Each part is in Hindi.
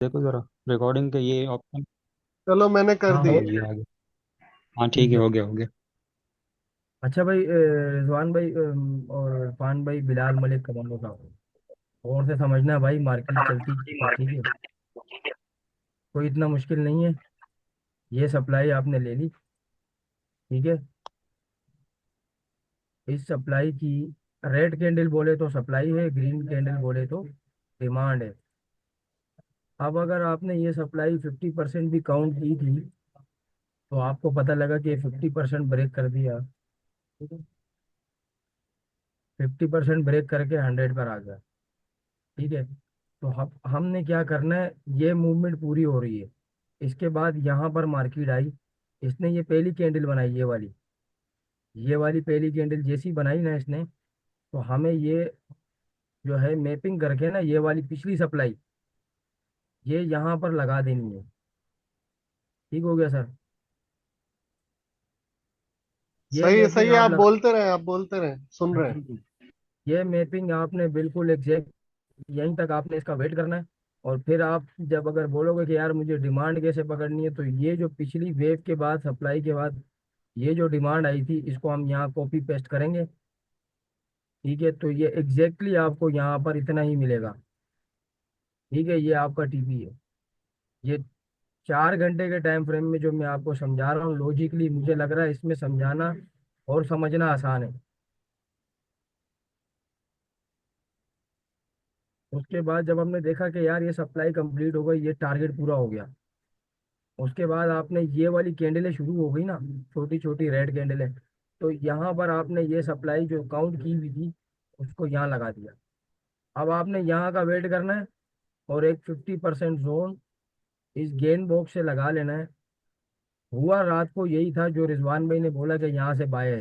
देखो जरा रिकॉर्डिंग के ये ऑप्शन। चलो मैंने कर हाँ हो दिए। गया आगे। हाँ ठीक ठीक है, है। हो गया हो गया। अच्छा भाई, रिजवान भाई और इरफान भाई, बिलाल मलिक कमांडो साहब, और से समझना है भाई, मार्केट चलती है, ठीक है। कोई इतना मुश्किल नहीं है। ये सप्लाई आपने ले ली, ठीक है। इस सप्लाई की रेड कैंडल बोले तो सप्लाई है, ग्रीन कैंडल बोले तो डिमांड है। अब अगर आपने ये सप्लाई 50% भी काउंट की थी, तो आपको पता लगा कि 50% ब्रेक कर दिया, ठीक है। 50% ब्रेक करके 100 पर आ गया, ठीक है। तो हमने क्या करना है, ये मूवमेंट पूरी हो रही है, इसके बाद यहाँ पर मार्केट आई, इसने ये पहली कैंडल बनाई, ये वाली पहली कैंडल जैसी बनाई ना इसने, तो हमें ये जो है मैपिंग करके ना, ये वाली पिछली सप्लाई ये यहाँ पर लगा देनी है। ठीक हो गया सर। ये सही है, सही मैपिंग है, आप आप लगा। बोलते रहे, आप बोलते रहे, सुन हाँ रहे हैं। जी जी। ये मैपिंग आपने बिल्कुल एग्जैक्ट यहीं तक आपने इसका वेट करना है। और फिर आप जब अगर बोलोगे कि यार मुझे डिमांड कैसे पकड़नी है, तो ये जो पिछली वेव के बाद, सप्लाई के बाद ये जो डिमांड आई थी, इसको हम यहाँ कॉपी पेस्ट करेंगे, ठीक है। तो ये एग्जैक्टली आपको यहाँ पर इतना ही मिलेगा, ठीक है। ये आपका टीपी है। ये 4 घंटे के टाइम फ्रेम में जो मैं आपको समझा रहा हूँ लॉजिकली, मुझे लग रहा है इसमें समझाना और समझना आसान है। उसके बाद जब हमने देखा कि यार ये सप्लाई कंप्लीट हो गई, ये टारगेट पूरा हो गया, उसके बाद आपने ये वाली कैंडलें शुरू हो गई ना, छोटी छोटी रेड कैंडलें, तो यहाँ पर आपने ये सप्लाई जो काउंट की हुई थी, उसको यहाँ लगा दिया। अब आपने यहाँ का वेट करना है, और एक 50% जोन इस गेंद बॉक्स से लगा लेना है। हुआ रात को यही था जो रिजवान भाई ने बोला कि यहाँ से बाय है,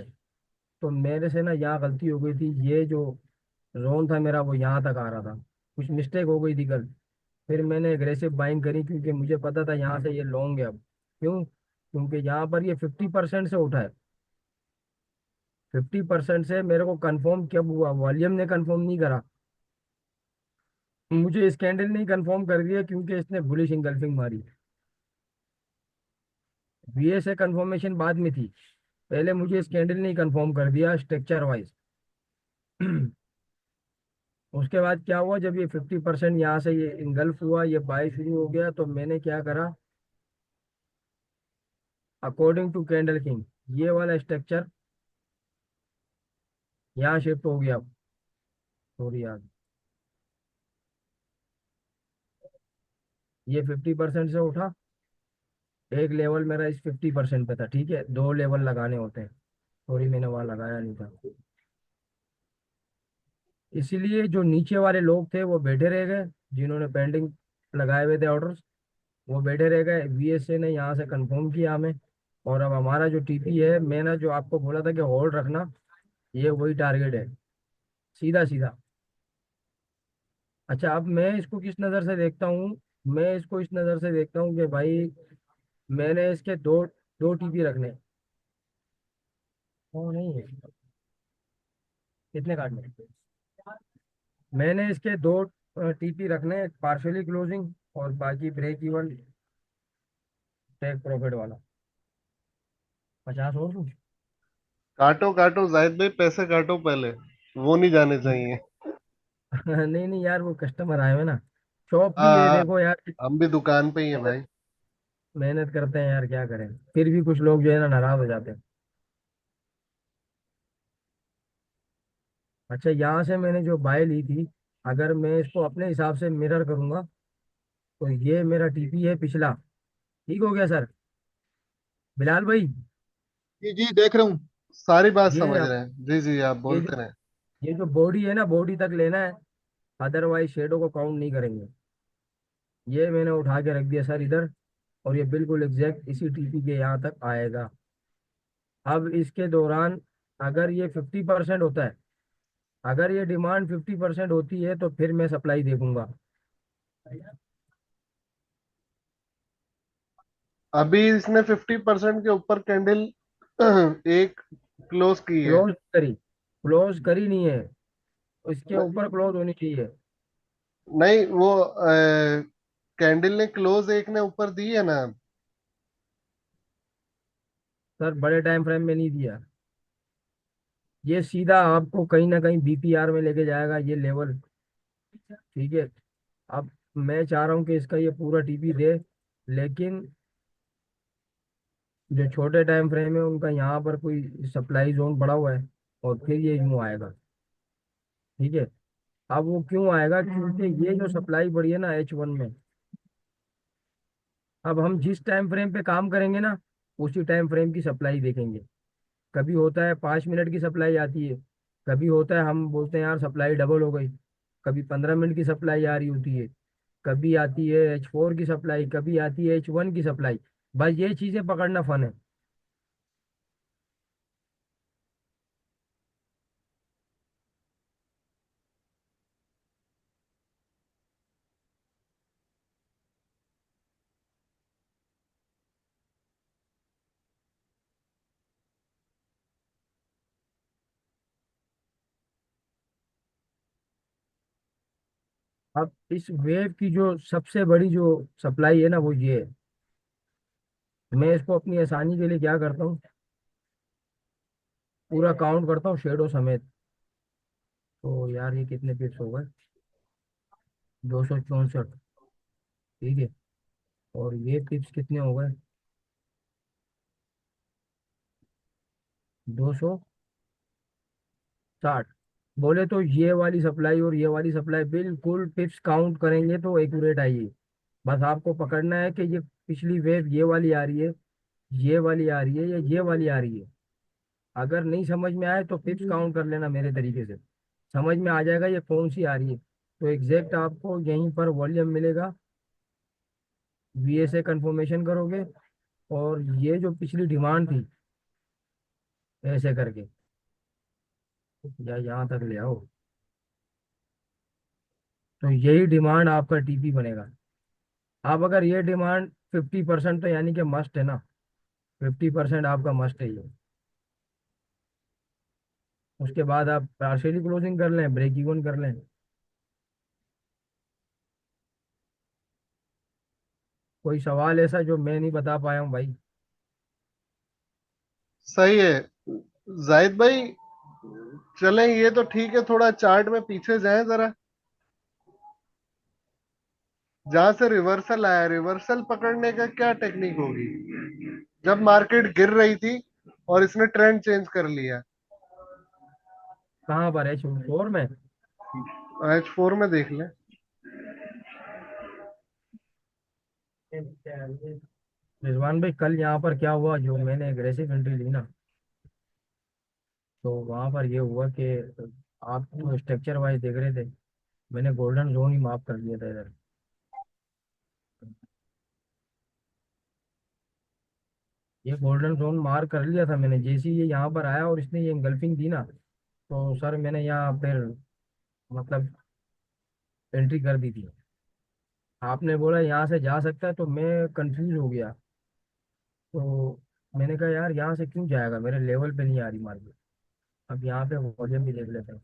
तो मेरे से ना यहाँ गलती हो गई थी, ये जो जोन था मेरा वो यहाँ तक आ रहा था, कुछ मिस्टेक हो गई थी कल। फिर मैंने एग्रेसिव बाइंग करी, क्योंकि मुझे पता था यहाँ से ये लॉन्ग है अब। क्यों? क्योंकि यहाँ पर ये 50% से उठा है। 50% से मेरे को कंफर्म कब हुआ, वॉल्यूम ने कंफर्म नहीं करा, मुझे इस कैंडल ने कंफर्म कर दिया, क्योंकि इसने बुलिश इंगल्फिंग मारी। बीए से कंफर्मेशन बाद में थी, पहले मुझे इस कैंडल ने कंफर्म कर दिया स्ट्रक्चर वाइज। उसके बाद क्या हुआ, जब ये 50% यहाँ से ये इंगल्फ हुआ, ये बाय शुरू हो गया, तो मैंने क्या करा, अकॉर्डिंग टू कैंडल किंग ये वाला स्ट्रक्चर यहाँ शिफ्ट हो गया। सॉरी यार, ये 50% से उठा, एक लेवल मेरा इस 50% पे था, ठीक है। दो लेवल लगाने होते हैं, सॉरी मैंने वहां लगाया नहीं था। इसीलिए जो नीचे वाले लोग थे वो बैठे रह गए, जिन्होंने पेंडिंग लगाए हुए थे ऑर्डर्स, वो बैठे रह गए। बीएसए ने यहाँ से कंफर्म किया हमें, और अब हमारा जो टीपी है, मैंने जो आपको बोला था कि होल्ड रखना, ये वही टारगेट है, सीधा सीधा। अच्छा, अब मैं इसको किस नज़र से देखता हूँ, मैं इसको इस नज़र से देखता हूँ कि भाई मैंने इसके दो दो टीपी रखने। ओ नहीं है, कितने काटने? मैंने इसके दो टीपी रखने, पार्शियली क्लोजिंग और बाकी ब्रेक इवन टेक प्रॉफिट वाला। 50 और दूं? काटो काटो जाहिद भाई, पैसे काटो पहले, वो नहीं जाने चाहिए। नहीं नहीं यार, वो कस्टमर आए हुए ना, शॉप भी है हाँ, देखो यार। हम भी दुकान पे ही है मेहनत भाई। मेहनत करते हैं यार, क्या करें, फिर भी कुछ लोग जो है ना नाराज हो जाते हैं। अच्छा, यहाँ से मैंने जो बाय ली थी, अगर मैं इसको अपने हिसाब से मिरर करूंगा, तो ये मेरा टीपी है पिछला। ठीक हो गया सर, बिलाल भाई। जी जी, देख रहा हूँ। सारी बात ये समझ अब रहे हैं, जी जी, आप ये जो बोलते रहे। ये जो बॉडी है ना, बॉडी तक लेना है, अदरवाइज शेडो को काउंट नहीं करेंगे। ये मैंने उठा के रख दिया सर इधर, और ये बिल्कुल एग्जैक्ट इसी टीपी के यहाँ तक आएगा। अब इसके दौरान अगर ये 50% होता है, अगर ये डिमांड 50% होती है, तो फिर मैं सप्लाई देखूंगा। अभी इसने 50% के ऊपर कैंडल एक क्लोज की है। क्लोज करी नहीं है, इसके ऊपर क्लोज होनी चाहिए। नहीं, वो कैंडल ने क्लोज एक ने ऊपर दी है ना। सर बड़े टाइम फ्रेम में नहीं दिया। ये सीधा आपको कहीं ना कहीं बीपीआर में लेके जाएगा ये लेवल। ठीक है। अब मैं चाह रहा हूँ कि इसका ये पूरा टीपी दे, लेकिन जो छोटे टाइम फ्रेम है उनका यहाँ पर कोई सप्लाई जोन पड़ा हुआ है, और फिर ये यूँ आएगा। ठीक है। अब वो क्यों आएगा, क्योंकि ये जो सप्लाई बढ़ी है ना H1 में, अब हम जिस टाइम फ्रेम पे काम करेंगे ना, उसी टाइम फ्रेम की सप्लाई देखेंगे। कभी होता है 5 मिनट की सप्लाई आती है, कभी होता है हम बोलते हैं यार सप्लाई डबल हो गई, कभी 15 मिनट की सप्लाई आ रही होती है, कभी आती है H4 की सप्लाई, कभी आती है H1 की सप्लाई। बस ये चीजें पकड़ना फन है। अब इस वेव की जो सबसे बड़ी जो सप्लाई है ना वो ये है। मैं इसको अपनी आसानी के लिए क्या करता हूँ, पूरा काउंट करता हूँ शेडो समेत। तो यार ये कितने पिप्स हो गए, 264। ठीक है। और ये पिप्स कितने हो गए, 260। बोले तो ये वाली सप्लाई और ये वाली सप्लाई बिल्कुल पिप्स काउंट करेंगे तो एक्यूरेट आएगी। बस आपको पकड़ना है कि ये पिछली वेव ये वाली आ रही है, ये वाली आ रही है, या ये वाली आ रही है। अगर नहीं समझ में आए तो पिप्स काउंट कर लेना मेरे तरीके से, समझ में आ जाएगा ये कौन सी आ रही है। तो एग्जैक्ट आपको यहीं पर वॉल्यूम मिलेगा, VA से कंफर्मेशन करोगे, और ये जो पिछली डिमांड थी ऐसे करके, या यहाँ तक ले आओ, तो यही डिमांड आपका टीपी बनेगा। अब अगर ये डिमांड 50%, तो यानी कि मस्ट है ना, 50% आपका मस्ट है ये। उसके बाद आप पार्शियली क्लोजिंग कर लें, ब्रेक इवन कर लें। कोई सवाल ऐसा जो मैं नहीं बता पाया हूँ भाई? सही है जाहिद भाई। चलें, ये तो ठीक है, थोड़ा चार्ट में पीछे जाएं जरा। जहां से रिवर्सल आया, रिवर्सल पकड़ने का क्या टेक्निक होगी जब मार्केट गिर रही थी और इसने ट्रेंड चेंज कर लिया। कहाँ पर है, H4 में? H4 में देख लें। रिजवान भाई कल यहाँ पर क्या हुआ, जो मैंने एग्रेसिव एंट्री ली ना, तो वहां पर ये हुआ कि आप तो स्ट्रक्चर वाइज देख रहे थे, मैंने गोल्डन जोन ही माफ कर दिया था इधर। ये गोल्डन जोन मार कर लिया था मैंने, जैसे ही ये यहाँ पर आया और इसने ये इंगल्फिंग दी ना, तो सर मैंने यहाँ फिर मतलब एंट्री कर दी थी। आपने बोला यहाँ से जा सकता है, तो मैं कंफ्यूज हो गया। तो मैंने कहा यार यहाँ से क्यों जाएगा, मेरे लेवल पे नहीं आ रही मार्केट। अब यहाँ पे वॉल्यूम भी देख लेते हैं।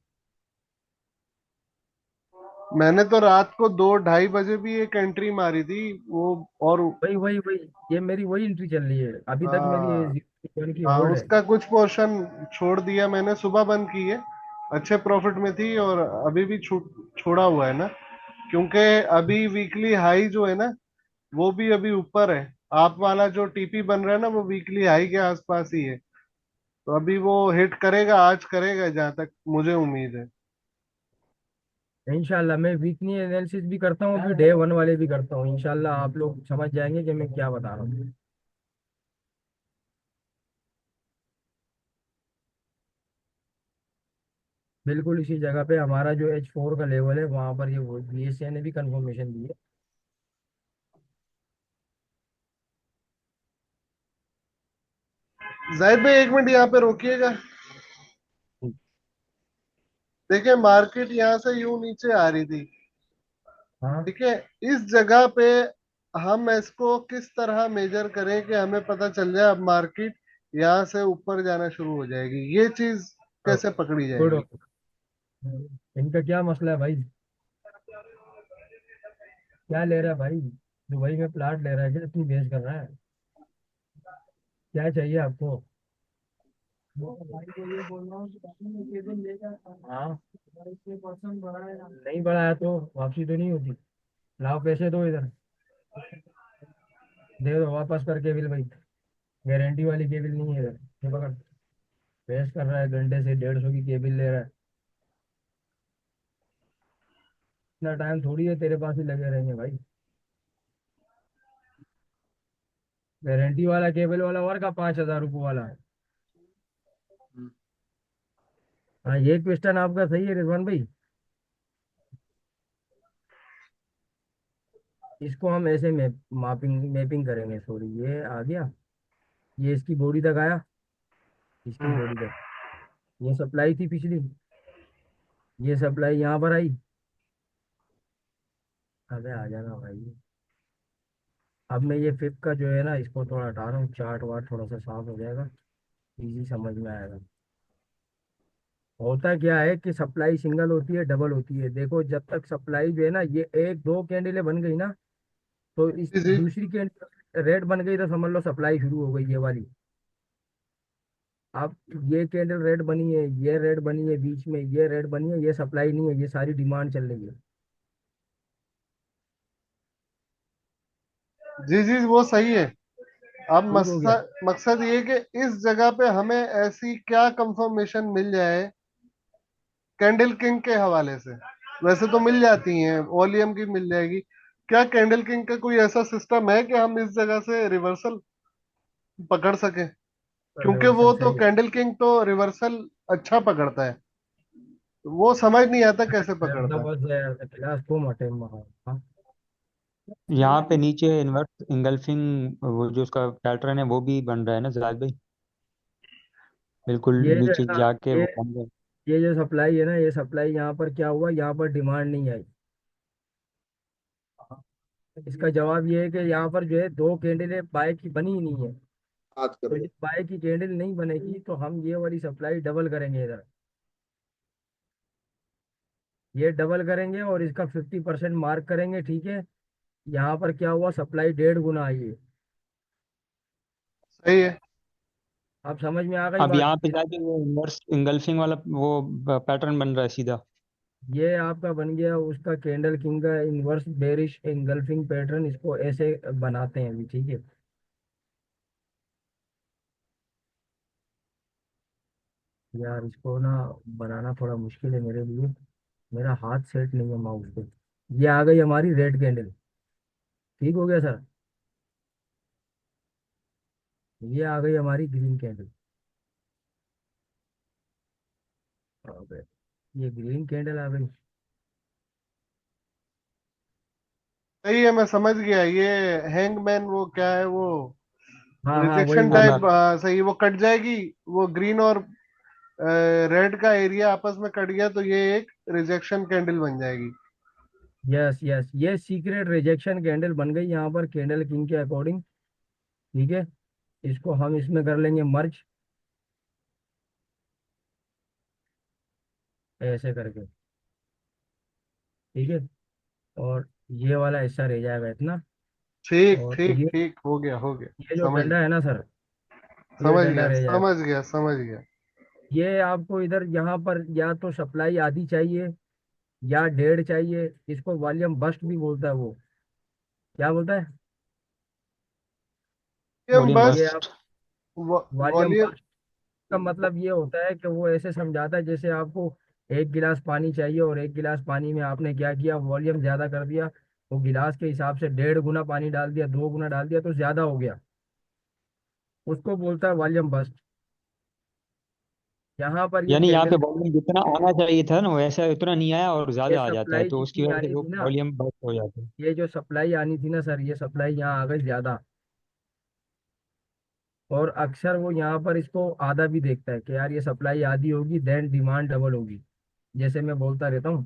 मैंने तो रात को 2-2:30 बजे भी एक एंट्री मारी थी वो। और वही वही वही, ये मेरी वही एंट्री चल रही है अभी तक, मेरी ये हाँ, 0.1 की हाँ, होल्ड है। उसका कुछ पोर्शन छोड़ दिया मैंने, सुबह बंद की है। अच्छे प्रॉफिट में थी और अभी भी छोड़ा हुआ है ना, क्योंकि अभी वीकली हाई जो है ना वो भी अभी ऊपर है। आप वाला जो टीपी बन रहा है ना वो वीकली हाई के आसपास ही है। तो अभी वो हिट करेगा, आज करेगा जहां तक मुझे उम्मीद है। इंशाल्लाह मैं वीकली एनालिसिस भी करता हूँ, अभी डे 1 वाले भी करता हूँ। इंशाल्लाह आप लोग समझ जाएंगे कि मैं क्या बता रहा हूँ। बिल्कुल इसी जगह पे हमारा जो H4 का लेवल है, वहां पर ये BSE ने भी कंफर्मेशन दी है। जाहिद भाई 1 मिनट यहाँ पे रोकिएगा। देखिए मार्केट यहाँ से यूं नीचे आ रही थी। हाँ। ठीक है, इस जगह पे हम इसको किस तरह मेजर करें कि हमें पता चल जाए अब मार्केट यहाँ से ऊपर जाना शुरू हो जाएगी, ये चीज कैसे पकड़ी गुड। जाएगी। इनका क्या मसला है भाई, क्या ले रहा है भाई? दुबई में प्लाट ले रहा है क्या, इतनी बेच कर रहा है? क्या चाहिए आपको? वो भाई को ये बोल रहा हूँ कि अपने केबिन लेकर हाँ, इसमें पर्सन बढ़ा है नहीं बढ़ा है तो वापसी तो नहीं होती। लाओ पैसे दो इधर, दे दो वापस कर केबिल भाई। गारंटी वाली केबिल नहीं है इधर, ये पकड़। पेश कर रहा है घंटे से 150 की केबिल ले रहा है। इतना टाइम थोड़ी है तेरे पास ही लगे रहेंगे भाई। गारंटी वाला केबल वाला और का 5,000 रुपये वाला है। हाँ ये क्वेश्चन आपका सही है रिजवान भाई। इसको हम ऐसे मैपिंग करेंगे, सॉरी ये आ गया, ये इसकी बॉडी तक आया, इसकी हम्म। बॉडी तक। ये सप्लाई थी पिछली, ये सप्लाई यहाँ पर आई। अबे आ जाना भाई। अब मैं ये फिफ्थ का जो है ना, इसको थोड़ा हटा रहा हूँ, चार्ट वार्ट थोड़ा सा साफ हो जाएगा, इजी समझ में आएगा। होता क्या है कि सप्लाई सिंगल होती है डबल होती है, देखो जब तक सप्लाई जो है ना, ये एक दो कैंडलें बन गई ना, तो इस जी जी। दूसरी कैंडल रेड बन गई तो समझ लो सप्लाई शुरू हो गई ये वाली। अब ये कैंडल रेड बनी है, ये रेड बनी है, बीच में ये रेड बनी है, ये सप्लाई नहीं है, ये सारी डिमांड चल रही है। जी जी वो सही है। अब ठीक हो गया। मकसद मकसद ये कि इस जगह पे हमें ऐसी क्या कंफर्मेशन मिल जाए कैंडल किंग के हवाले से। वैसे तो मिल जाती हैं, वॉल्यूम की मिल जाएगी। क्या कैंडल किंग का कोई ऐसा सिस्टम है कि हम इस जगह से रिवर्सल पकड़ सके? क्योंकि वो रिवर्सल तो सही है। कैंडल किंग तो रिवर्सल अच्छा पकड़ता है, वो समझ नहीं आता कैसे पकड़ता है। बस क्लास को मटे हाँ। यहाँ पे नीचे इन्वर्स इंगल्फिंग वो जो उसका पैटर्न है वो भी बन रहा है ना जलाल भाई, बिल्कुल ये जो है नीचे ना, जाके ये वो बन रहा है। ये जो सप्लाई है ना, ये सप्लाई यहाँ पर क्या हुआ, यहाँ पर डिमांड नहीं आई। इसका जवाब ये है कि यहाँ पर जो है दो कैंडलें बाय की बनी ही नहीं है। बात कर तो लो। जब बाय की कैंडल नहीं बनेगी तो हम ये वाली सप्लाई डबल करेंगे इधर, ये डबल करेंगे और इसका 50% मार्क करेंगे, ठीक है। यहाँ पर क्या हुआ, सप्लाई 1.5 गुना आई है। सही है। अब समझ में आ गई अब बात। यहाँ पे जाके वो इन्वर्स इंगल्फिंग वाला वो पैटर्न बन रहा है सीधा। ये आपका बन गया उसका कैंडल किंग का इनवर्स बेरिश एंगल्फिंग पैटर्न, इसको ऐसे बनाते हैं अभी, ठीक है। यार इसको ना बनाना थोड़ा मुश्किल है मेरे लिए, मेरा हाथ सेट नहीं है माउस पे। ये आ गई हमारी रेड कैंडल, ठीक हो गया सर। ये आ गई हमारी ग्रीन कैंडल। अबे, ये ग्रीन कैंडल आ गई। सही है, मैं समझ गया। ये हैंगमैन वो क्या है वो, हाँ हाँ वही रिजेक्शन वही। टाइप। सही, वो कट जाएगी। वो ग्रीन और रेड का एरिया आपस में कट गया तो ये एक रिजेक्शन कैंडल बन जाएगी। यस यस, ये सीक्रेट रिजेक्शन कैंडल बन गई यहाँ पर कैंडल किंग के अकॉर्डिंग, ठीक है। इसको हम इसमें कर लेंगे मर्ज, ऐसे करके, ठीक है। और ये वाला हिस्सा रह जाएगा इतना। ठीक और ठीक ठीक, हो गया हो गया। ये जो समझ डंडा है ना सर, ये समझ डंडा गया रह जाएगा। समझ गया समझ गया। ये आपको इधर यहाँ पर या तो सप्लाई आधी चाहिए या 1.5 चाहिए, इसको वॉल्यूम बस्ट भी बोलता है वो। क्या बोलता है? ये हम वॉल्यूम ये बस आप बस्ट। Volume volume. बस्ट का मतलब ये होता है कि वो ऐसे समझाता है जैसे आपको 1 गिलास पानी चाहिए और 1 गिलास पानी में आपने क्या किया, वॉल्यूम ज्यादा कर दिया। वो गिलास के हिसाब से 1.5 गुना पानी डाल दिया, 2 गुना डाल दिया तो ज्यादा हो गया, उसको बोलता है वॉल्यूम बस्ट। यहाँ पर ये यानी यहाँ पे कैंडल, वॉल्यूम जितना आना चाहिए था ना वैसा उतना नहीं आया और ये ज्यादा आ जाता है सप्लाई तो उसकी जितनी वजह से आनी वो थी ना, वॉल्यूम बस्ट हो जाता है। ये जो सप्लाई आनी थी ना सर, ये सप्लाई यहाँ आ गई ज्यादा। और अक्सर वो यहाँ पर इसको आधा भी देखता है कि यार ये सप्लाई आधी होगी देन डिमांड डबल होगी, जैसे मैं बोलता रहता हूँ।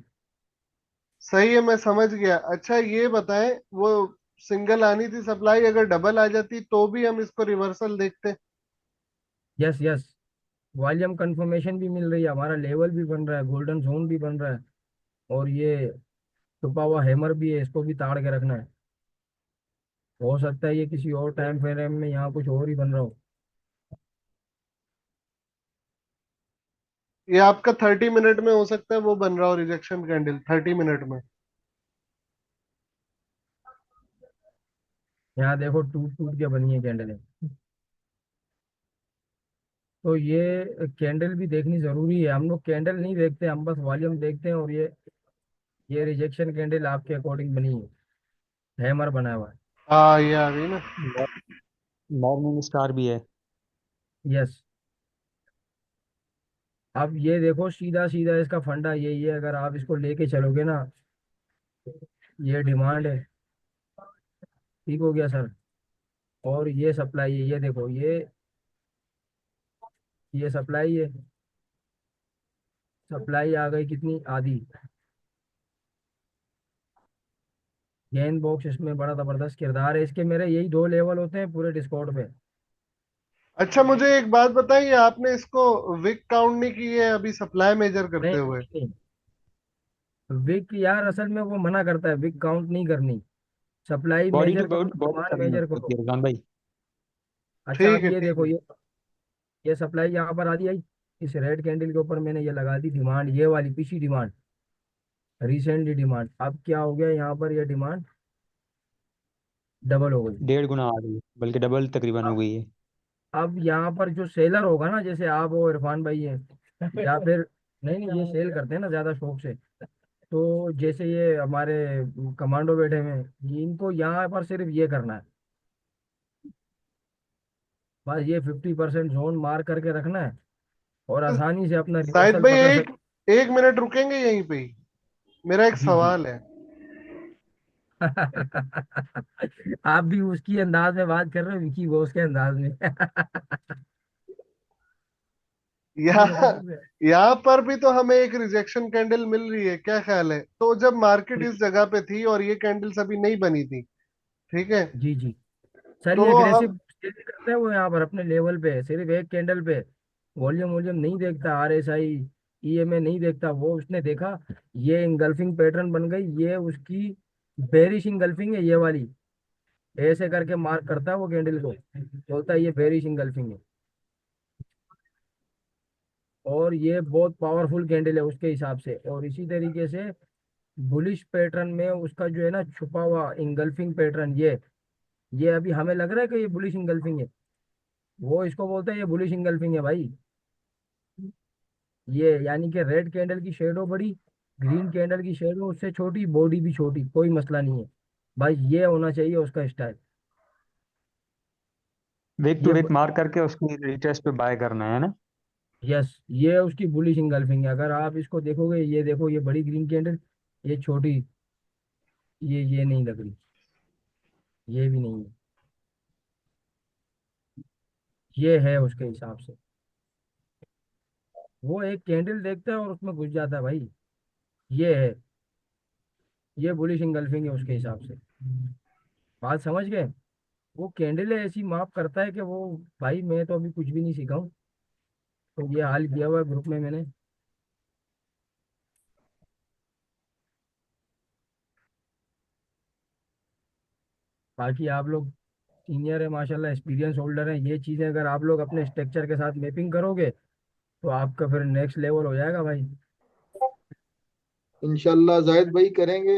सही है, मैं समझ गया। अच्छा ये बताएं, वो सिंगल आनी थी सप्लाई, अगर डबल आ जाती तो भी हम इसको रिवर्सल देखते? यस यस, वॉल्यूम कंफर्मेशन भी मिल रही है, हमारा लेवल भी बन रहा है, गोल्डन जोन भी बन रहा है। और ये छुपा हुआ हैमर भी है, इसको भी ताड़ के रखना है। हो सकता है ये किसी और टाइम फ्रेम में यहाँ कुछ और ही बन रहा हो। ये आपका 30 मिनट में हो सकता है वो बन रहा हो रिजेक्शन कैंडल, 30 मिनट में। यहाँ देखो टूट टूट के बनी है कैंडल। तो ये कैंडल भी देखनी जरूरी है। हम लोग कैंडल नहीं देखते, हम बस वॉल्यूम देखते हैं। और ये रिजेक्शन कैंडल आपके अकॉर्डिंग बनी है, हैमर बना हुआ है। हाँ ये आ गई ना। मॉर्निंग स्टार भी है। यस। अब ये देखो, सीधा सीधा इसका फंडा यही है, अगर आप इसको लेके चलोगे ना, ये डिमांड है। ठीक हो गया सर। और ये सप्लाई है, ये देखो ये सप्लाई है। सप्लाई आ गई कितनी, आधी। गेंद बॉक्स इसमें बड़ा जबरदस्त किरदार है इसके। मेरे यही दो लेवल होते हैं पूरे डिस्कॉर्ड पे। अच्छा मुझे एक बात बताइए, आपने इसको विक काउंट नहीं की है अभी सप्लाई मेजर नहीं करते हुए? नहीं नहीं, विक यार असल में वो मना करता है विक काउंट नहीं करनी। सप्लाई बॉडी टू मेजर करो, बॉडी बॉडी डिमांड करनी मेजर होती करो। है रिजवान भाई। अच्छा ठीक अब है ये ठीक देखो, है। ये सप्लाई यहाँ पर आधी आई। इस रेड कैंडल के ऊपर मैंने ये लगा दी डिमांड, ये वाली पीछी डिमांड, रिसेंटली डिमांड। अब क्या हो गया यहाँ पर, ये डिमांड डबल हो गई। 1.5 गुना आ गई है, बल्कि डबल तकरीबन हो अब गई है। अब यहाँ पर जो सेलर होगा ना, जैसे आप हो, इरफान भाई है, या फिर, नहीं नहीं, ये सेल करते हैं ना ज्यादा शौक से। तो जैसे ये हमारे कमांडो बैठे हुए हैं, इनको यहाँ पर सिर्फ ये करना है, बस ये 50% जोन मार करके रखना है, और आसानी से अपना शाहिद रिवर्सल भाई पकड़ एक सकते। एक मिनट रुकेंगे यहीं पे ही? मेरा एक जी जी। सवाल है। आप भी उसकी अंदाज में बात कर रहे हो, विकी बॉस के अंदाज में। यहाँ यहाँ पर भी तो हमें एक रिजेक्शन कैंडल मिल रही है, क्या ख्याल है? तो जब मार्केट इस जगह पे थी और ये कैंडल्स अभी नहीं बनी थी, ठीक है, जी जी। सर तो ये हम, एग्रेसिव सेलिंग करता है वो, यहाँ पर अपने लेवल पे सिर्फ एक कैंडल पे। वॉल्यूम वॉल्यूम नहीं देखता, RSI EMA नहीं देखता वो। उसने देखा ये इंगल्फिंग पैटर्न बन गई, ये उसकी बेरिश इंगल्फिंग है ये वाली। ऐसे करके मार्क करता है वो कैंडल को, बोलता है ये बेरिश इंगल्फिंग है। और ये बहुत पावरफुल कैंडल है उसके हिसाब से। और इसी तरीके से बुलिश पैटर्न में उसका जो है ना छुपा हुआ इंगल्फिंग पैटर्न, ये अभी हमें लग रहा है कि ये बुलिश इंगल्फिंग है, वो इसको बोलते हैं ये बुलिश इंगल्फिंग है भाई। ये यानी कि रेड कैंडल की शेडो बड़ी, ग्रीन कैंडल की शेडो उससे छोटी, बॉडी भी छोटी, कोई मसला नहीं है भाई। ये होना चाहिए उसका स्टाइल। विक टू ये विक मार करके उसकी रिटेस्ट पे बाय करना है ना। यस, ये उसकी बुलिश इंगल्फिंग है। अगर आप इसको देखोगे, ये देखो, ये बड़ी ग्रीन कैंडल, ये छोटी, ये नहीं लग रही, ये भी नहीं है, ये है उसके हिसाब से। वो एक कैंडल देखता है और उसमें घुस जाता है भाई। ये है, ये बुलिश इंगल्फिंग है उसके हिसाब से। बात समझ गए? वो कैंडल ऐसी माफ करता है कि वो, भाई मैं तो अभी कुछ भी नहीं सीखा हूँ। तो ये हाल किया हुआ है ग्रुप में मैंने। बाकी आप लोग सीनियर है माशाल्लाह, एक्सपीरियंस होल्डर हैं। ये चीज़ें अगर आप लोग अपने स्ट्रक्चर के साथ मैपिंग करोगे, तो आपका फिर नेक्स्ट लेवल हो जाएगा भाई। इंशाल्लाह जाहिद भाई करेंगे।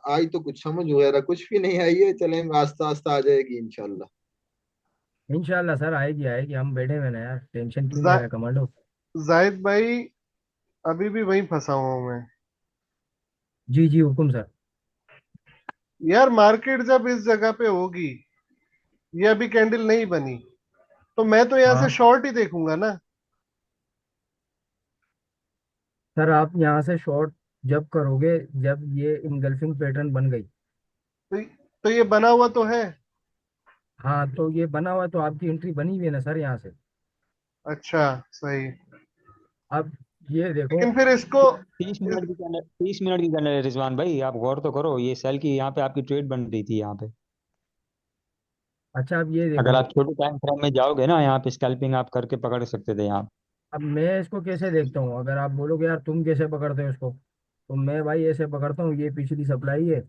आई तो कुछ समझ वगैरह कुछ भी नहीं आई है, चलेंगे आस्ता आस्ता आ जाएगी इंशाल्लाह। इंशाल्लाह सर, आएगी आएगी, हम बैठे हुए ना यार, टेंशन क्यों ले जा, रहे हैं कमांडो। जाहिद भाई अभी भी वहीं फंसा हुआ हूं मैं। जी जी, हुकुम सर। यार मार्केट जब इस जगह पे होगी, ये अभी कैंडल नहीं बनी, तो मैं तो यहाँ से हाँ शॉर्ट ही देखूंगा ना। सर, आप यहाँ से शॉर्ट जब करोगे, जब ये इनगल्फिंग पैटर्न बन गई। तो, तो ये बना हुआ तो है। हाँ तो ये बना हुआ है, तो आपकी एंट्री बनी हुई है ना सर यहाँ से। अच्छा सही। अब ये देखो। लेकिन फिर इसको, 30 मिनट की कैंडल, 30 मिनट की कैंडल है रिजवान भाई, आप गौर तो करो, ये सेल की यहाँ पे आपकी ट्रेड बन रही थी यहाँ पे। अच्छा अब ये अगर देखो। आप छोटे टाइम फ्रेम में जाओगे ना, यहाँ पे स्कैल्पिंग आप करके पकड़ सकते थे यहाँ। अब मैं इसको कैसे देखता हूँ, अगर आप बोलोगे यार तुम कैसे पकड़ते हो इसको, तो मैं भाई ऐसे पकड़ता हूँ। ये पिछली सप्लाई है,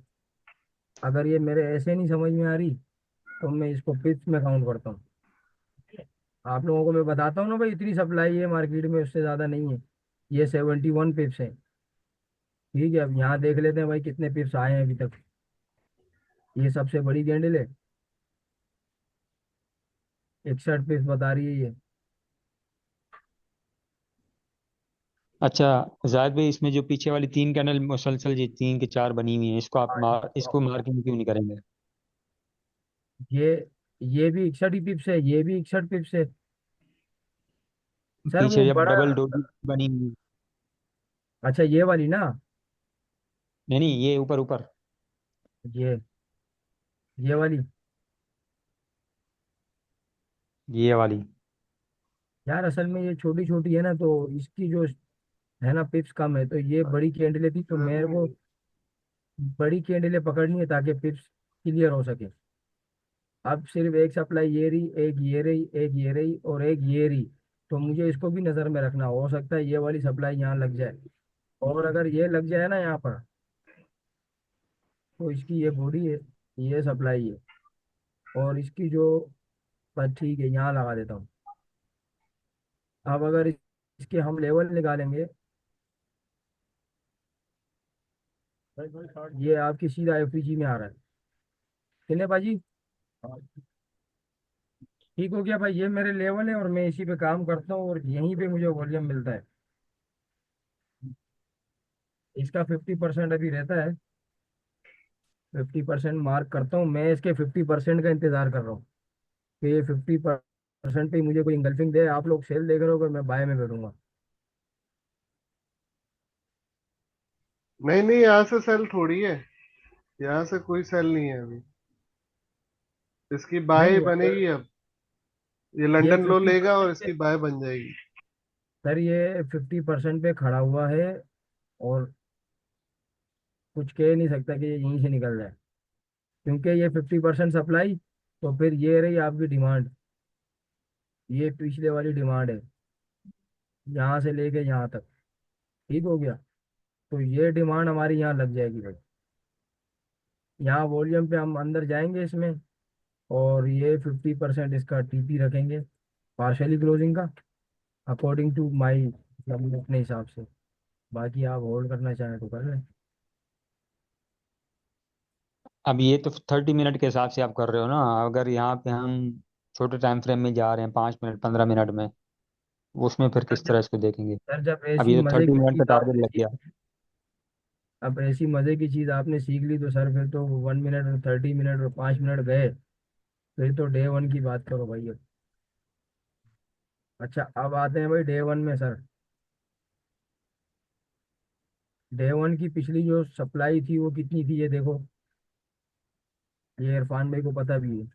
अगर ये मेरे ऐसे नहीं समझ में आ रही, तो मैं इसको पिप्स में काउंट करता हूँ। आप लोगों को मैं बताता हूँ ना भाई, इतनी सप्लाई है मार्केट में, उससे ज़्यादा नहीं है। ये 71 पिप्स है। ठीक है, अब यहाँ देख लेते हैं भाई कितने पिप्स आए हैं अभी तक। ये सबसे बड़ी कैंडल है, 61 पिप्स बता रही है ये। अच्छा जायद भाई, इसमें जो पीछे वाली तीन कैंडल मुसलसल जी तीन के चार बनी हुई हैं, इसको आप इसको मार्किंग क्यों नहीं करेंगे? ये ये भी 61 ही पिप्स है, ये भी 61 पिप्स है। सर वो पीछे जब बड़ा, डबल डोरी बनी हुई है। अच्छा ये वाली ना, नहीं नहीं, ये ऊपर ऊपर। ये ये वाली। ये वाली। यार असल में ये छोटी छोटी है ना, तो इसकी जो है ना पिप्स कम है, तो ये बड़ी कैंडलें थी, तो मेरे को बड़ी कैंडलें पकड़नी है ताकि पिप्स क्लियर हो सके। अब सिर्फ एक सप्लाई ये रही, एक ये रही, एक ये रही और एक ये रही, तो मुझे इसको भी नज़र में रखना। हो सकता है ये वाली सप्लाई यहाँ लग जाए, और अगर ये लग जाए ना यहाँ पर, तो इसकी ये बॉडी है, ये सप्लाई है, और इसकी जो, बस ठीक है यहाँ लगा देता हूँ। अब अगर इसके हम लेवल निकालेंगे, ये आपकी सीधा एफईजी में आ रहा है। चलिए भाजी, ठीक हो गया भाई, ये मेरे लेवल है और मैं इसी पे काम करता हूँ और यहीं पे मुझे वॉल्यूम मिलता है। इसका 50% अभी रहता है, 50% मार्क करता हूँ मैं, इसके 50% का इंतजार कर रहा हूँ कि ये 50% पे ही मुझे कोई इंगल्फिंग दे। आप लोग सेल देख रहे हो, मैं बाय में बैठूंगा। नहीं नहीं, यहाँ से सेल थोड़ी है, यहाँ से कोई सेल नहीं है अभी। इसकी बाय नहीं अगर बनेगी अब। ये ये लंदन लो फिफ्टी लेगा और परसेंट पे इसकी बाय बन जाएगी। सर, ये 50% पे खड़ा हुआ है, और कुछ कह नहीं सकता कि ये यहीं से निकल जाए, क्योंकि ये 50% सप्लाई, तो फिर ये रही आपकी डिमांड, ये पिछले वाली डिमांड है, यहाँ से लेके यहाँ तक। ठीक हो गया, तो ये डिमांड हमारी यहाँ लग जाएगी भाई। यहाँ वॉल्यूम पे हम अंदर जाएंगे इसमें, और ये 50% इसका टीपी रखेंगे, पार्शली क्लोजिंग का, अकॉर्डिंग टू माई, मतलब अपने हिसाब से। बाकी आप होल्ड करना चाहें तो कर लें। अब ये तो 30 मिनट के हिसाब से आप कर रहे हो ना? अगर यहाँ पे हम छोटे टाइम फ्रेम में जा रहे हैं, 5 मिनट 15 मिनट में, उसमें फिर सर किस जब तरह इसको देखेंगे? सर जब अब ऐसी ये तो मजे थर्टी की मिनट का चीज टारगेट आपने लग गया। सीख, अब ऐसी मजे की चीज आपने सीख ली, तो सर फिर तो 1 मिनट और 30 मिनट और 5 मिनट गए, फिर तो डे वन की बात करो भाई अब। अच्छा अब आते हैं भाई डे वन में सर। डे वन की पिछली जो सप्लाई थी वो कितनी थी, ये देखो, ये इरफान भाई को पता भी है,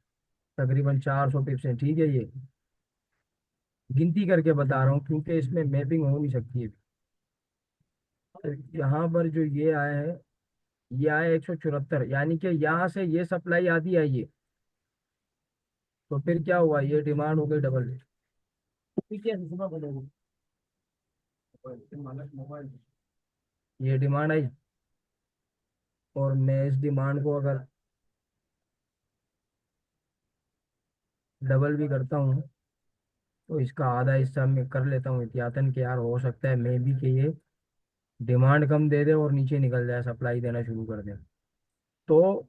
तकरीबन 400 पिप्स है। ठीक है, ये गिनती करके बता रहा हूँ क्योंकि इसमें मैपिंग हो नहीं सकती है। तो यहाँ पर जो ये आया है, ये आया 174, यानी कि यहाँ से ये सप्लाई आधी आई है, तो फिर क्या हुआ, ये डिमांड हो गई डबल। ठीक है, ये डिमांड आई, और मैं इस डिमांड को अगर डबल भी करता हूँ, तो इसका आधा हिस्सा मैं कर लेता हूँ एहतियातन, कि यार हो सकता है मे भी कि ये डिमांड कम दे दे और नीचे निकल जाए, सप्लाई देना शुरू कर दे। तो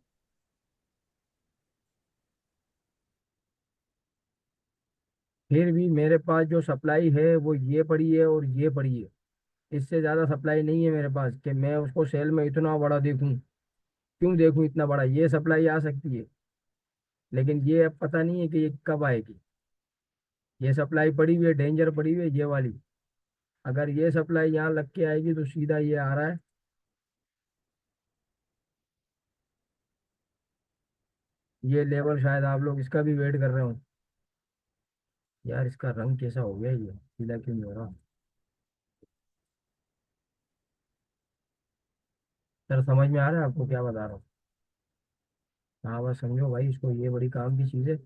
फिर भी मेरे पास जो सप्लाई है वो ये पड़ी है और ये पड़ी है, इससे ज़्यादा सप्लाई नहीं है मेरे पास कि मैं उसको सेल में इतना बड़ा देखूं। क्यों देखूं इतना बड़ा, ये सप्लाई आ सकती है, लेकिन ये अब पता नहीं है कि ये कब आएगी। ये सप्लाई पड़ी हुई है, डेंजर पड़ी हुई है ये वाली, अगर ये सप्लाई यहाँ लग के आएगी तो सीधा ये आ रहा है। ये लेवल शायद आप लोग इसका भी वेट कर रहे हो। यार इसका रंग कैसा हो गया, ये पीला क्यों नहीं हो रहा? सर समझ में आ रहा है आपको क्या बता रहा हूँ? हाँ बस समझो भाई इसको, ये बड़ी काम की चीज़ है।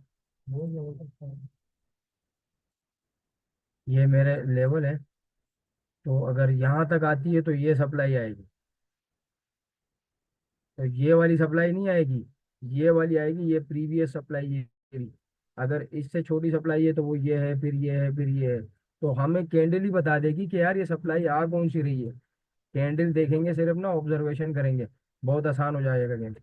ये मेरे लेवल है, तो अगर यहाँ तक आती है तो ये सप्लाई आएगी, तो ये वाली सप्लाई नहीं आएगी, ये वाली आएगी, ये प्रीवियस सप्लाई ये भी। अगर इससे छोटी सप्लाई है तो वो ये है, फिर ये है, फिर ये है। तो हमें कैंडल ही बता देगी कि यार ये सप्लाई आ कौन सी रही है। कैंडल देखेंगे सिर्फ ना, ऑब्जर्वेशन करेंगे, बहुत आसान हो जाएगा कैंडल।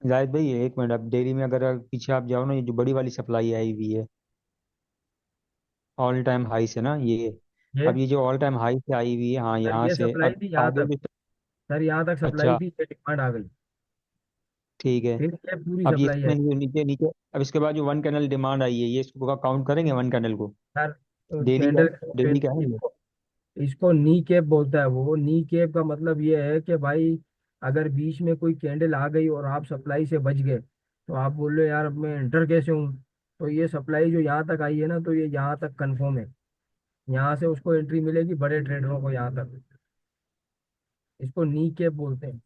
जाहिद भाई एक मिनट, अब डेली में अगर पीछे आप जाओ ना, ये जो बड़ी वाली सप्लाई आई हुई है ऑल टाइम हाई से ना ये, ये अब ये जो ऑल टाइम हाई से आई हुई है, हाँ सर यहाँ ये से सप्लाई अब थी यहाँ आगे तक। जो। सर यहाँ तक सप्लाई अच्छा, थी, ये डिमांड आ गई। ठीक है। फिर ये पूरी अब ये सप्लाई इसमें है। जो नीचे नीचे, अब इसके बाद जो वन कैंडल डिमांड आई है, ये इसको काउंट करेंगे वन कैंडल को? सर डेली का, कैंडल, डेली का है ये? इसको इसको नी कैप बोलता है वो। नी कैप का मतलब ये है कि भाई अगर बीच में कोई कैंडल आ गई और आप सप्लाई से बच गए, तो आप बोल रहे हो यार अब मैं एंटर कैसे हूँ। तो ये सप्लाई जो यहाँ तक आई है ना, तो ये यहाँ तक कंफर्म है। यहाँ से उसको एंट्री मिलेगी, बड़े ट्रेडरों को यहाँ तक। इसको नी कैप बोलते हैं।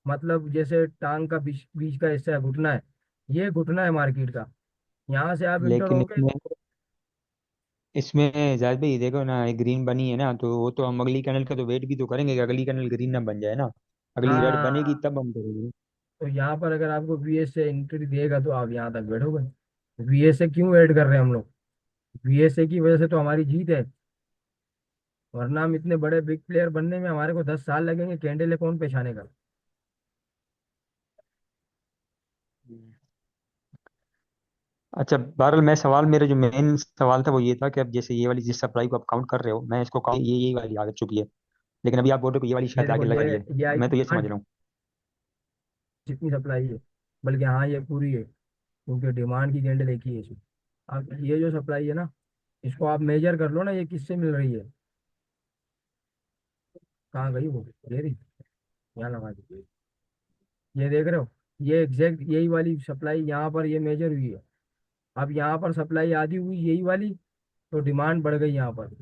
मतलब जैसे टांग का बीच बीच का हिस्सा है, घुटना है। ये घुटना है मार्केट का। यहाँ से आप इंटर लेकिन हो गए। इसमें, इसमें जाहिद भाई देखो ना, ग्रीन बनी है ना, तो वो तो हम अगली कैंडल का तो वेट भी तो करेंगे कि अगली कैंडल ग्रीन ना बन जाए ना। अगली रेड बनेगी हाँ, तब हम करेंगे। तो यहाँ पर अगर आपको वीएस से एंट्री देगा तो आप यहाँ तक बैठोगे। वीएस से क्यों ऐड कर रहे हैं हम लोग? वीएसए की वजह से तो हमारी जीत है। वरना हम इतने बड़े बिग प्लेयर बनने में हमारे को 10 साल लगेंगे, कैंडल है कौन पहचाने का। अच्छा बहरहाल, मैं सवाल, मेरा जो मेन सवाल था वो ये था कि अब जैसे ये वाली जिस सप्लाई को आप काउंट कर रहे हो, मैं इसको काउंट, ये वाली आ चुकी है, लेकिन अभी आप बोल रहे हो कि ये वाली ये शायद देखो, आगे लग रही है। ये आई मैं तो ये समझ डिमांड, रहा हूँ। जितनी सप्लाई है। बल्कि हाँ, ये पूरी है, क्योंकि डिमांड की कैंडल एक ही है इसमें। अब ये जो सप्लाई है ना, इसको आप मेजर कर लो ना, ये किससे मिल रही है। कहाँ गई वो, ये रही, यहाँ लगा दी। ये देख रहे हो, ये एग्जैक्ट यही वाली सप्लाई यहाँ पर ये मेजर हुई है। अब यहाँ पर सप्लाई आधी हुई यही वाली, तो डिमांड बढ़ गई यहाँ पर।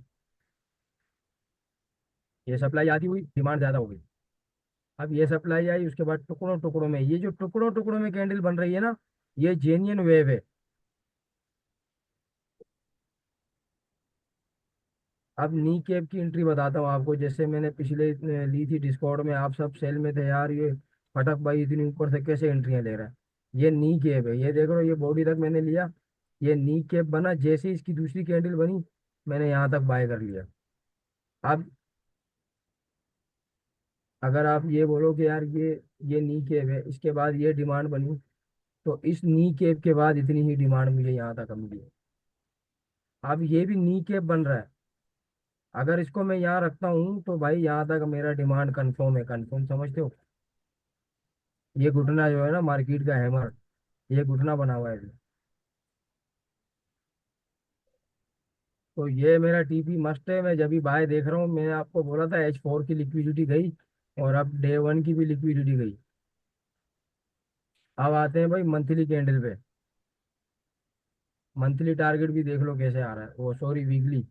ये सप्लाई आधी हुई, डिमांड ज्यादा हो गई। अब ये सप्लाई आई, उसके बाद टुकड़ों टुकड़ों में, ये जो टुकड़ों टुकड़ों में कैंडल बन रही है ना, ये जेन्युइन वेव है। अब नी कैप की एंट्री बताता हूँ आपको। जैसे मैंने पिछले ली थी डिस्कॉर्ड में, आप सब सेल में थे यार, ये फटक भाई इतनी ऊपर से कैसे एंट्रियां ले रहा है। ये नी कैप है, ये देख रहे हो, ये बॉडी तक मैंने लिया। ये नी कैप बना, जैसे ही इसकी दूसरी कैंडल बनी, मैंने यहाँ तक बाय कर लिया। अब अगर आप ये बोलो कि यार ये नी कैप है, इसके बाद ये डिमांड बनी, तो इस नी कैप के बाद इतनी ही डिमांड मुझे यहाँ तक मिली। अब ये भी नी कैप बन रहा है। अगर इसको मैं यहाँ रखता हूँ तो भाई यहाँ तक मेरा डिमांड कंफर्म है, कंफर्म समझते हो। ये घुटना जो है ना मार्केट का हैमर, ये घुटना बना हुआ है अभी। तो ये मेरा टीपी मस्त है। मैं जब भी बाय देख रहा हूँ, मैंने आपको बोला था H4 की लिक्विडिटी गई, और अब डे 1 की भी लिक्विडिटी गई। अब आते हैं भाई मंथली कैंडल पे। मंथली टारगेट भी देख लो कैसे आ रहा है, वो सॉरी वीकली।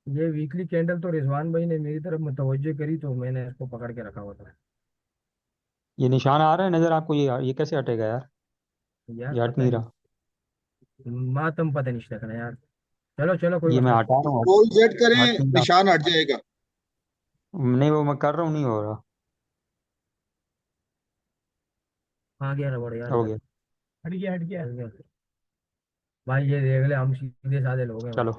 ये वीकली कैंडल तो रिजवान भाई ने मेरी तरफ मुतवज्जो करी, तो मैंने इसको पकड़ के रखा हुआ था। ये निशान आ रहा है नजर आपको? ये कैसे हटेगा यार? यार ये हट पता नहीं नहीं, रहा। मातम पता नहीं रखना यार। चलो चलो, कोई ये मैं मसला नहीं। हटा रहा हूँ, रोल सेट करें, हट नहीं रहा। निशान हट जाएगा। नहीं, वो मैं कर रहा हूँ, नहीं हो रहा। आ गया रबड़ यार हो इधर। गया। हट गया, हट गया, हट गया। भाई ये देख ले, हम सीधे साधे लोग हैं भाई। चलो,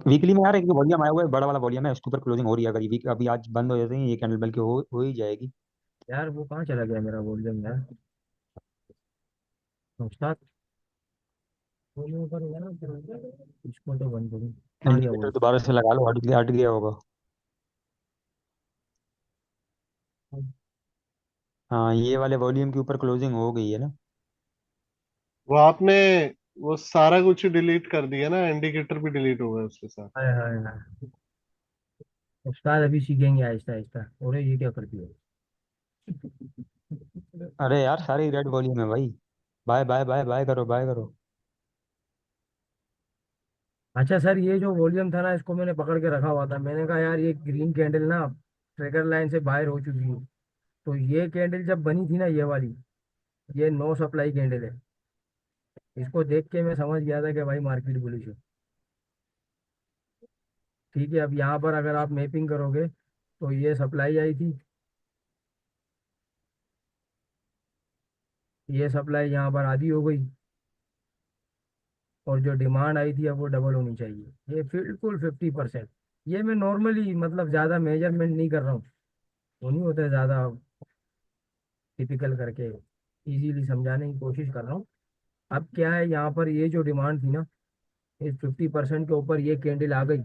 वीकली में यार एक वॉल्यूम आया हुआ है, बड़ा वाला वॉल्यूम है, उसके ऊपर क्लोजिंग हो रही है। अगर ये वीक अभी आज बंद हो जाते हैं ये कैंडल, बल्कि हो ही जाएगी। यार वो कहाँ चला गया मेरा वॉल्यूम यार, उस्ताद। वॉल्यूम ऊपर होगा ना, इसको तो बंद करूँ। आ गया इंडिकेटर दोबारा से लगा लो, हट गया होगा। वॉल्यूम। हाँ, ये वाले वॉल्यूम के ऊपर क्लोजिंग हो गई है ना। वो आपने वो सारा कुछ डिलीट कर दिया ना, इंडिकेटर भी डिलीट हो गया उसके साथ। हाय हाय हाय, उस्ताद अभी सीखेंगे आहिस्ता आहिस्ता। और ये क्या करती है? अरे यार, सारी रेड वॉल्यूम है भाई। बाय बाय बाय बाय करो, बाय करो। अच्छा सर, ये जो वॉल्यूम था ना, इसको मैंने पकड़ के रखा हुआ था। मैंने कहा यार ये ग्रीन कैंडल ना ट्रिगर लाइन से बाहर हो चुकी है। तो ये कैंडल जब बनी थी ना, ये वाली, ये नो सप्लाई कैंडल है। इसको देख के मैं समझ गया था कि भाई मार्केट बुलिश है। ठीक है, अब यहाँ पर अगर आप मैपिंग करोगे, तो ये सप्लाई आई थी, ये सप्लाई यहाँ पर आधी हो गई, और जो डिमांड आई थी अब वो डबल होनी चाहिए, ये बिल्कुल 50%। ये मैं नॉर्मली मतलब ज़्यादा मेजरमेंट नहीं कर रहा हूँ, वो नहीं होता है ज़्यादा टिपिकल करके, इजीली समझाने की कोशिश कर रहा हूँ। अब क्या है, यहाँ पर ये जो डिमांड थी ना, इस 50% के ऊपर ये कैंडल आ गई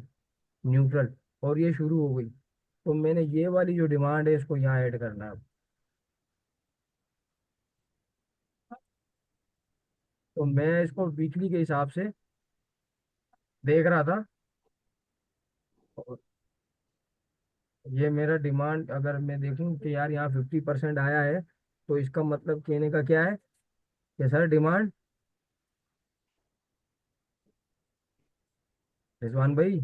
न्यूट्रल, और ये शुरू हो गई, तो मैंने ये वाली जो डिमांड है इसको यहाँ ऐड करना है। तो मैं इसको वीकली के हिसाब से देख रहा था, और ये मेरा डिमांड अगर मैं देखूं कि यार यहाँ 50% आया है, तो इसका मतलब कहने का क्या है कि सर डिमांड, रिजवान भाई,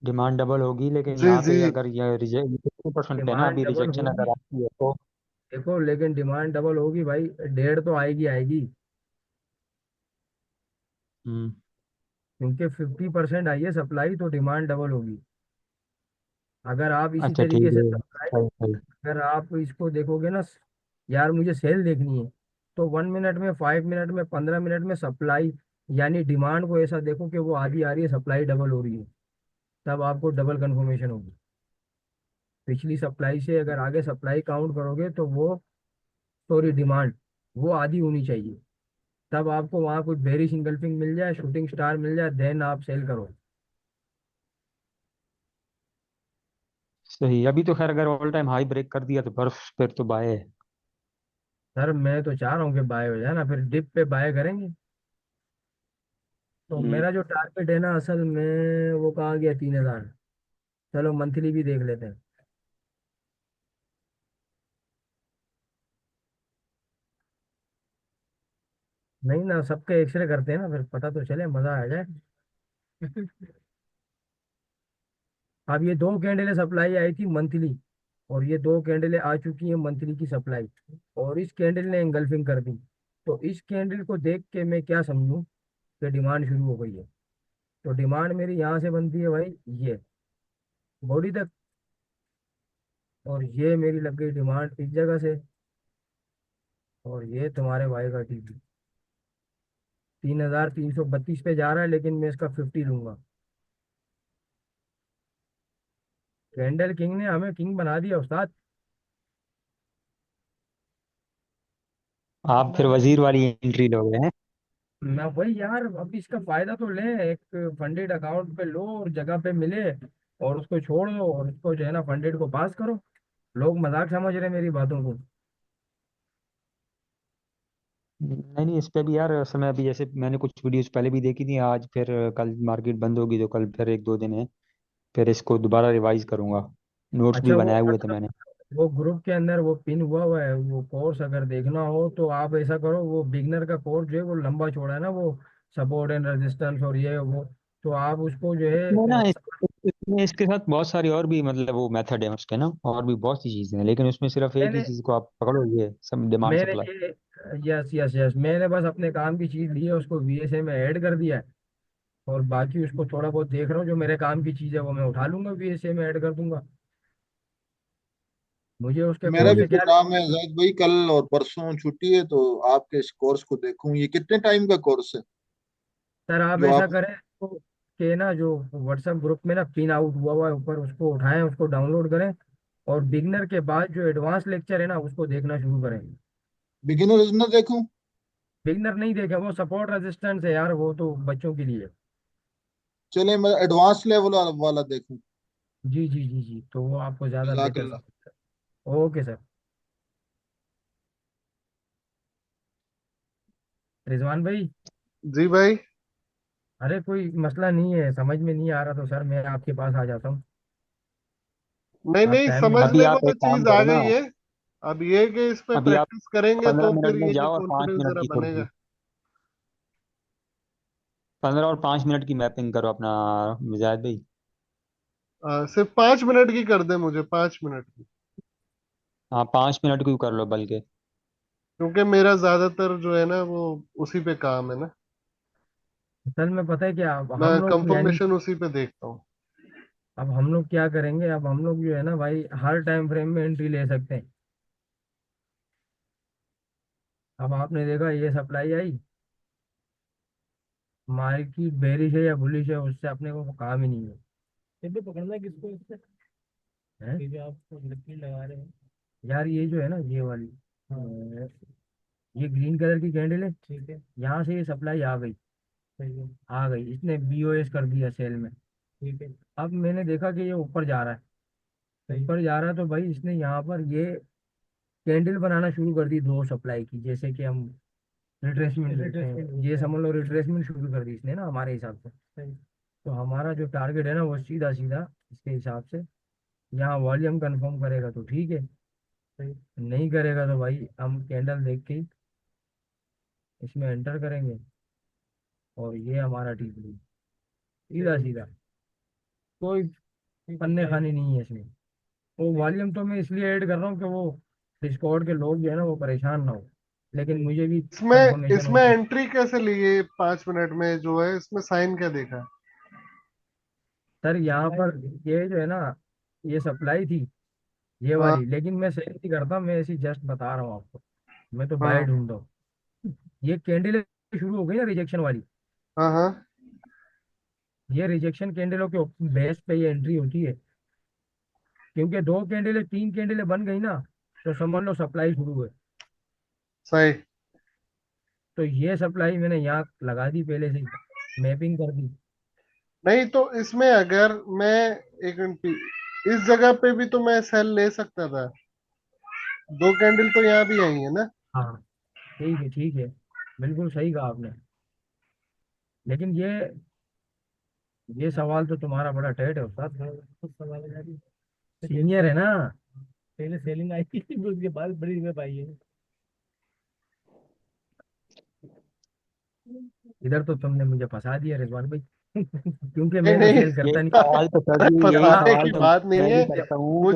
डिमांड डबल होगी, लेकिन जी यहाँ जी। पे अगर ये रिजेक्ट 50% है ना, डिमांड अभी डबल रिजेक्शन होगी। अगर आती है तो। देखो लेकिन डिमांड डबल होगी भाई, डेढ़ तो आएगी आएगी, हम्म। क्योंकि 50% आई है सप्लाई, तो डिमांड डबल होगी। अगर आप इसी अच्छा तरीके ठीक से है। सप्लाई, सही सही। अगर आप इसको देखोगे ना, यार मुझे सेल देखनी है, तो 1 मिनट में, 5 मिनट में, 15 मिनट में सप्लाई, यानी डिमांड को ऐसा देखो कि वो आधी आ रही है, सप्लाई डबल हो रही है, तब आपको डबल कंफर्मेशन होगी। पिछली सप्लाई से अगर आगे सप्लाई काउंट करोगे तो वो, सॉरी डिमांड, वो आधी होनी चाहिए, तब आपको वहां कुछ बेरिश इंगल्फिंग मिल जाए, शूटिंग स्टार मिल जाए, देन आप सेल करो। सही, अभी तो खैर अगर ऑल टाइम हाई ब्रेक कर दिया तो बर्फ फिर तो बाय है। सर मैं तो चाह रहा हूँ कि बाय हो जाए ना, फिर डिप पे बाय करेंगे। तो हम्म। मेरा जो टारगेट है ना असल में, वो कहा गया 3,000। चलो मंथली भी देख लेते हैं। नहीं ना, सबके एक्सरे करते हैं ना, फिर पता तो चले, मजा आ जाए। अब ये दो कैंडलें सप्लाई आई थी मंथली, और ये दो कैंडलें आ चुकी हैं मंथली की सप्लाई, और इस कैंडल ने एंगल्फिंग कर दी। तो इस कैंडल को देख के मैं क्या समझूं कि डिमांड शुरू हो गई है। तो डिमांड मेरी यहाँ से बनती है भाई, ये बॉडी तक, और ये मेरी लग गई डिमांड इस जगह से, और ये तुम्हारे भाई का टीपी 3,332 पे जा रहा है, लेकिन मैं इसका 50 लूंगा। कैंडल किंग ने हमें किंग बना दिया उस्ताद। आप फिर वजीर वाली एंट्री लोगे हैं। मैं वही यार, अब इसका फायदा तो ले, एक फंडेड अकाउंट पे लो और जगह पे मिले, और उसको छोड़ दो, और उसको जो है ना फंडेड को पास करो। लोग मजाक समझ रहे हैं मेरी बातों को। नहीं नहीं, इस पे भी यार समय, अभी जैसे मैंने कुछ वीडियोस पहले भी देखी थी, आज फिर कल मार्केट बंद होगी तो कल फिर एक दो दिन है, फिर इसको दोबारा रिवाइज करूंगा। नोट्स भी अच्छा वो बनाए हुए थे मतलब, मैंने। वो ग्रुप के अंदर वो पिन हुआ है, वो कोर्स अगर देखना हो तो आप ऐसा करो, वो बिगनर का कोर्स जो है वो लंबा चौड़ा है ना, वो सपोर्ट एंड रेजिस्टेंस और ये वो, तो आप उसको जो है इसमें ना इसमें इसके साथ बहुत सारी और भी मतलब वो मेथड है उसके ना, और भी बहुत सी चीजें हैं, लेकिन उसमें सिर्फ एक ही मैंने चीज को आप पकड़ो, ये सब डिमांड मैंने सप्लाई। ये, यस यस यस, मैंने बस अपने काम की चीज ली है, उसको वीएसए में ऐड कर दिया है, और बाकी उसको थोड़ा बहुत देख रहा हूँ, जो मेरे काम की चीज है वो मैं उठा लूंगा, वीएसए में ऐड कर दूंगा। मुझे उसके मेरा कोर्स भी से तो क्या काम है जाहिद भाई, कल और परसों छुट्टी है, तो आपके इस कोर्स को देखूं। ये कितने टाइम का कोर्स है सर आप जो ऐसा आप? करें तो, के ना जो व्हाट्सएप ग्रुप में ना पिन आउट हुआ है ऊपर, उसको उठाएं, उसको डाउनलोड करें, और बिगनर के बाद जो एडवांस लेक्चर है ना उसको देखना शुरू करें। बिगिनर्स ना देखूं? बिगनर नहीं देखे, वो सपोर्ट रेजिस्टेंस है यार, वो तो बच्चों के लिए। चले मैं एडवांस लेवल वाला देखूं। जी जी जी जी, तो वो आपको ज़्यादा बेटर जजाकल्ला। समझ। Okay sir. रिजवान भाई, जी भाई। अरे कोई मसला नहीं है, समझ में नहीं आ रहा तो सर मैं आपके पास आ जाता हूँ। नहीं आप नहीं, टाइम निकाल। अभी समझने को आप तो एक काम चीज आ करो ना, गई है। अब ये कि इस पे अभी आप प्रैक्टिस करेंगे तो 15 मिनट फिर में ये जाओ और पाँच कॉन्फिडेंस मिनट जरा की खुद की बनेगा। 15 और 5 मिनट की मैपिंग करो अपना, जायद भाई। सिर्फ 5 मिनट की कर दे मुझे, 5 मिनट की। हाँ 5 मिनट की कर लो बल्कि। क्योंकि मेरा ज्यादातर जो है ना वो उसी पे काम है ना। असल में पता है क्या, अब मैं हम लोग यानी, कंफर्मेशन उसी पे देखता हूँ। अब हम लोग क्या करेंगे, अब हम लोग जो है ना भाई, हर टाइम फ्रेम में एंट्री ले सकते हैं। अब आपने देखा ये सप्लाई आई, मार्केट बेरिश है या बुलिश है, उससे अपने को काम ही नहीं है। फिर भी पकड़ना किसको इससे है? फिर भी आप लिक्विड लगा रहे हैं यार। ये जो है ना ये वाली, हाँ, ये ग्रीन कलर की कैंडल है, ठीक है, यहाँ से ये सप्लाई आ गई, सही है, आ गई, इसने बीओएस कर दिया सेल में, ठीक है। अब मैंने देखा कि ये ऊपर जा रहा है, ऊपर जा रहा है, तो भाई इसने यहाँ पर ये कैंडल बनाना शुरू कर दी दो सप्लाई की, जैसे कि हम रिट्रेसमेंट लेते हैं, ये समझ लो रिट्रेसमेंट शुरू कर दी इसने ना हमारे हिसाब से, सही। तो हमारा जो टारगेट है ना वो सीधा सीधा इसके हिसाब से, यहाँ वॉल्यूम कंफर्म करेगा तो ठीक है, सही, नहीं करेगा तो भाई हम कैंडल देख के ही इसमें एंटर करेंगे, और ये हमारा टीम सीधा सीधा, कोई पन्ने खाने नहीं है इसमें। वो वॉल्यूम तो मैं इसलिए ऐड कर रहा हूँ कि वो डिस्कॉर्ड के लोग जो है ना वो परेशान ना हो, लेकिन मुझे भी इसमें कंफर्मेशन हो इसमें कि एंट्री कैसे ली ये 5 मिनट में जो है, इसमें साइन क्या देखा? सर यहाँ पर ये जो है ना ये सप्लाई थी ये हाँ वाली, लेकिन मैं सेल नहीं करता, मैं ऐसी जस्ट बता रहा हूँ आपको, मैं तो बाय हाँ ढूंढ रहा हूँ। ये कैंडल शुरू हो गई ना रिजेक्शन वाली, हाँ हाँ। ये रिजेक्शन कैंडलों के बेस पे ये एंट्री होती है, क्योंकि दो कैंडलें तीन कैंडलें बन गई ना, तो समझ लो सप्लाई शुरू है। सही। तो ये सप्लाई मैंने यहाँ लगा दी पहले से ही, मैपिंग कर दी। नहीं तो इसमें अगर मैं, एक मिनट, इस जगह पे भी तो मैं सेल ले सकता था, 2 कैंडल तो यहाँ भी आई है ना। हाँ ठीक है ठीक है, बिल्कुल सही कहा आपने, लेकिन ये सवाल तो तुम्हारा बड़ा टेढ़ है उस्ताद, कुछ सवाल है यार, सीनियर है ना। पहले सेलिंग आई थी फिर उसके बाद बड़ी में पाई है। इधर तो तुमने मुझे फंसा दिया रिजवान भाई क्योंकि नहीं मैं तो नहीं, सेल करता यही नहीं। सवाल तो सर जी, यही फंसाने सवाल की तो बात नहीं मैं भी है। करता हूँ।